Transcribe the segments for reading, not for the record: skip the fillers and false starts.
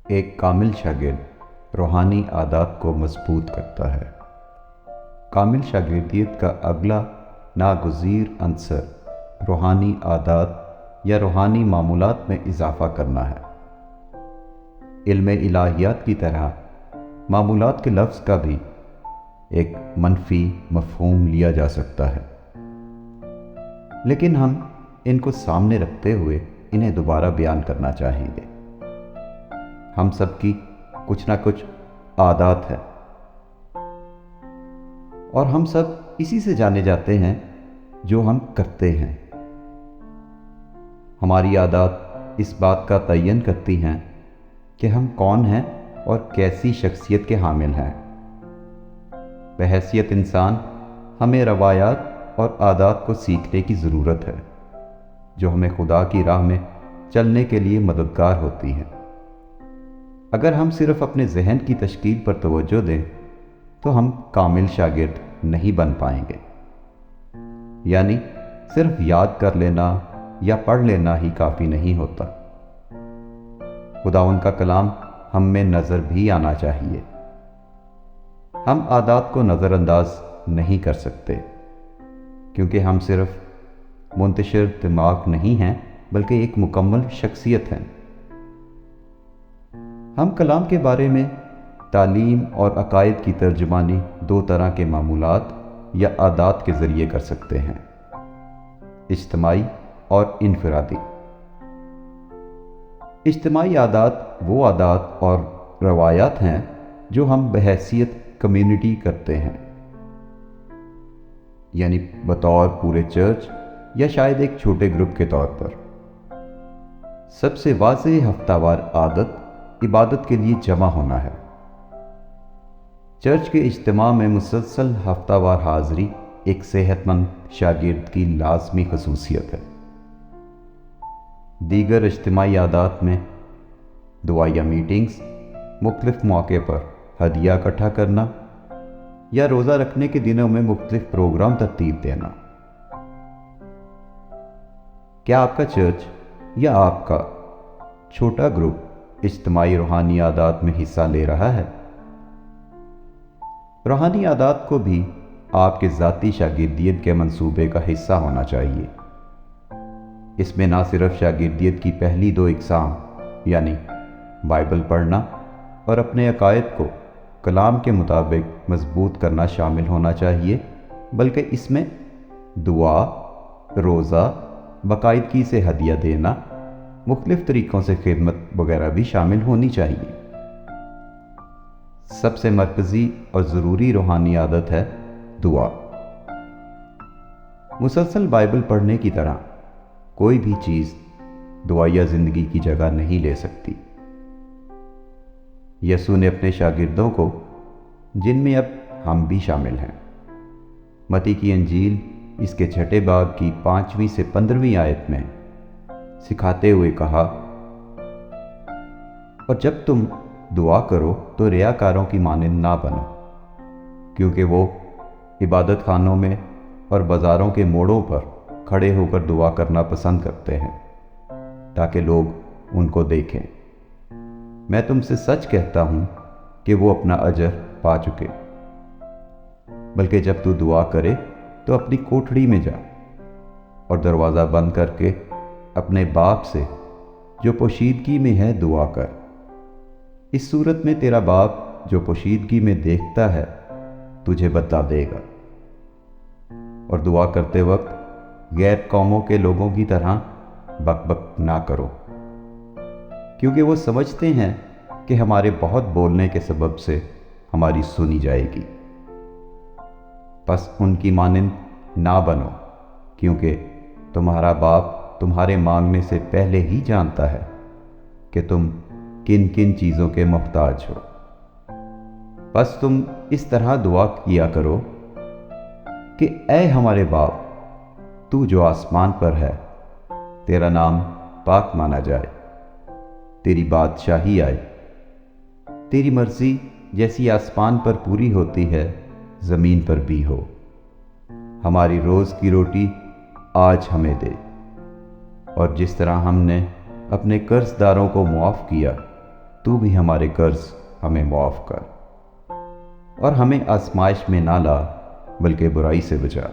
ایک کامل شاگرد روحانی عادات کو مضبوط کرتا ہے۔ کامل شاگردیت کا اگلا ناگزیر عنصر روحانی عادات یا روحانی معمولات میں اضافہ کرنا ہے۔ علم الہیات کی طرح معمولات کے لفظ کا بھی ایک منفی مفہوم لیا جا سکتا ہے، لیکن ہم ان کو سامنے رکھتے ہوئے انہیں دوبارہ بیان کرنا چاہیں گے۔ ہم سب کی کچھ نہ کچھ عادات ہیں، اور ہم سب اسی سے جانے جاتے ہیں جو ہم کرتے ہیں۔ ہماری عادات اس بات کا تعین کرتی ہیں کہ ہم کون ہیں اور کیسی شخصیت کے حامل ہیں۔ بحیثیت انسان ہمیں روایات اور عادات کو سیکھنے کی ضرورت ہے جو ہمیں خدا کی راہ میں چلنے کے لیے مددگار ہوتی ہیں۔ اگر ہم صرف اپنے ذہن کی تشکیل پر توجہ دیں تو ہم کامل شاگرد نہیں بن پائیں گے۔ یعنی صرف یاد کر لینا یا پڑھ لینا ہی کافی نہیں ہوتا، خداوند کا کلام ہم میں نظر بھی آنا چاہیے۔ ہم عادات کو نظر انداز نہیں کر سکتے، کیونکہ ہم صرف منتشر دماغ نہیں ہیں بلکہ ایک مکمل شخصیت ہیں۔ ہم کلام کے بارے میں تعلیم اور عقائد کی ترجمانی دو طرح کے معمولات یا عادات کے ذریعے کر سکتے ہیں: اجتماعی اور انفرادی۔ اجتماعی عادات وہ عادات اور روایات ہیں جو ہم بحیثیت کمیونٹی کرتے ہیں، یعنی بطور پورے چرچ یا شاید ایک چھوٹے گروپ کے طور پر۔ سب سے واضح ہفتہ وار عادت عبادت کے لیے جمع ہونا ہے۔ چرچ کے اجتماع میں مسلسل ہفتہ وار حاضری ایک صحت مند شاگرد کی لازمی خصوصیت ہے۔ دیگر اجتماعی عادات میں دعائیہ میٹنگز، مختلف مواقع پر ہدیہ اکٹھا کرنا یا روزہ رکھنے کے دنوں میں مختلف پروگرام ترتیب دینا۔ کیا آپ کا چرچ یا آپ کا چھوٹا گروپ اجتماعی روحانی عادات میں حصہ لے رہا ہے؟ روحانی عادات کو بھی آپ کے ذاتی شاگردیت کے منصوبے کا حصہ ہونا چاہیے۔ اس میں نہ صرف شاگردیت کی پہلی دو اقسام یعنی بائبل پڑھنا اور اپنے عقائد کو کلام کے مطابق مضبوط کرنا شامل ہونا چاہیے، بلکہ اس میں دعا، روزہ، باقاعدگی سے ہدیہ دینا، مختلف طریقوں سے خدمت وغیرہ بھی شامل ہونی چاہیے۔ سب سے مرکزی اور ضروری روحانی عادت ہے دعا۔ مسلسل بائبل پڑھنے کی طرح کوئی بھی چیز دعائیہ زندگی کی جگہ نہیں لے سکتی۔ یسوع نے اپنے شاگردوں کو، جن میں اب ہم بھی شامل ہیں، متی کی انجیل اس کے 6 باب کی 5ویں سے 15ویں آیت میں سکھاتے ہوئے کہا، اور جب تم دعا کرو تو ریاکاروں کی مانند نہ بنو، کیونکہ وہ عبادت خانوں میں اور بازاروں کے موڑوں پر کھڑے ہو کر دعا کرنا پسند کرتے ہیں تاکہ لوگ ان کو دیکھیں۔ میں تم سے سچ کہتا ہوں کہ وہ اپنا اجر پا چکے۔ بلکہ جب تو دعا کرے تو اپنی کوٹھڑی میں جا اور دروازہ بند کر کے اپنے باپ سے جو پوشیدگی میں ہے دعا کر۔ اس صورت میں تیرا باپ جو پوشیدگی میں دیکھتا ہے تجھے بدلہ دے گا۔ اور دعا کرتے وقت غیر قوموں کے لوگوں کی طرح بک بک نہ کرو، کیونکہ وہ سمجھتے ہیں کہ ہمارے بہت بولنے کے سبب سے ہماری سنی جائے گی۔ پس ان کی مانند نہ بنو، کیونکہ تمہارا باپ تمہارے مانگنے سے پہلے ہی جانتا ہے کہ تم کن کن چیزوں کے محتاج ہو۔ بس تم اس طرح دعا کیا کرو کہ اے ہمارے باپ، تو جو آسمان پر ہے، تیرا نام پاک مانا جائے، تیری بادشاہی آئے، تیری مرضی جیسی آسمان پر پوری ہوتی ہے زمین پر بھی ہو۔ ہماری روز کی روٹی آج ہمیں دے، اور جس طرح ہم نے اپنے قرض داروں کو معاف کیا، تو بھی ہمارے قرض ہمیں معاف کر، اور ہمیں آزمائش میں نہ لا بلکہ برائی سے بچا،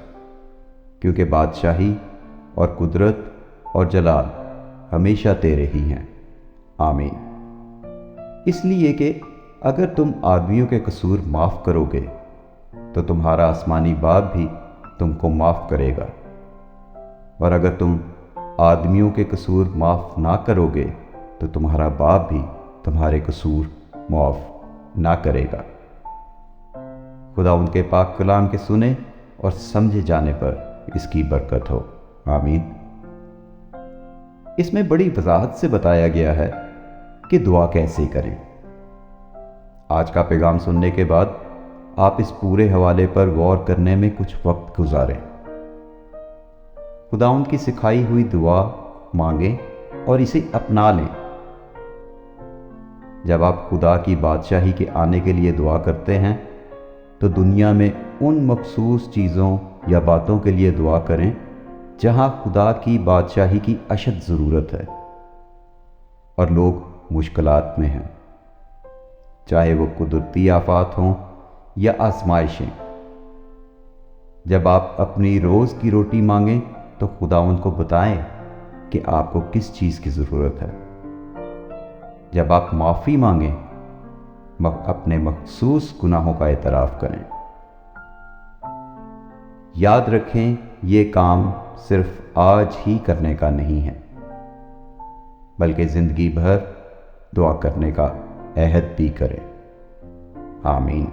کیونکہ بادشاہی اور قدرت اور جلال ہمیشہ تیرے ہی ہیں، آمین۔ اس لیے کہ اگر تم آدمیوں کے قصور معاف کرو گے تو تمہارا آسمانی باپ بھی تم کو معاف کرے گا، اور اگر تم آدمیوں کے قصور معاف نہ کرو گے تو تمہارا باپ بھی تمہارے قصور معاف نہ کرے گا۔ خدا ان کے پاک کلام کے سنے اور سمجھے جانے پر اس کی برکت ہو، آمین۔ اس میں بڑی وضاحت سے بتایا گیا ہے کہ دعا کیسے کریں۔ آج کا پیغام سننے کے بعد آپ اس پورے حوالے پر غور کرنے میں کچھ وقت گزاریں۔ خدا ان کی سکھائی ہوئی دعا مانگیں اور اسے اپنا لیں۔ جب آپ خدا کی بادشاہی کے آنے کے لیے دعا کرتے ہیں تو دنیا میں ان مخصوص چیزوں یا باتوں کے لیے دعا کریں جہاں خدا کی بادشاہی کی اشد ضرورت ہے اور لوگ مشکلات میں ہیں، چاہے وہ قدرتی آفات ہوں یا آزمائشیں۔ جب آپ اپنی روز کی روٹی مانگیں تو خدا ان کو بتائیں کہ آپ کو کس چیز کی ضرورت ہے۔ جب آپ معافی مانگیں، اپنے مخصوص گناہوں کا اعتراف کریں۔ یاد رکھیں، یہ کام صرف آج ہی کرنے کا نہیں ہے بلکہ زندگی بھر دعا کرنے کا عہد بھی کریں، آمین۔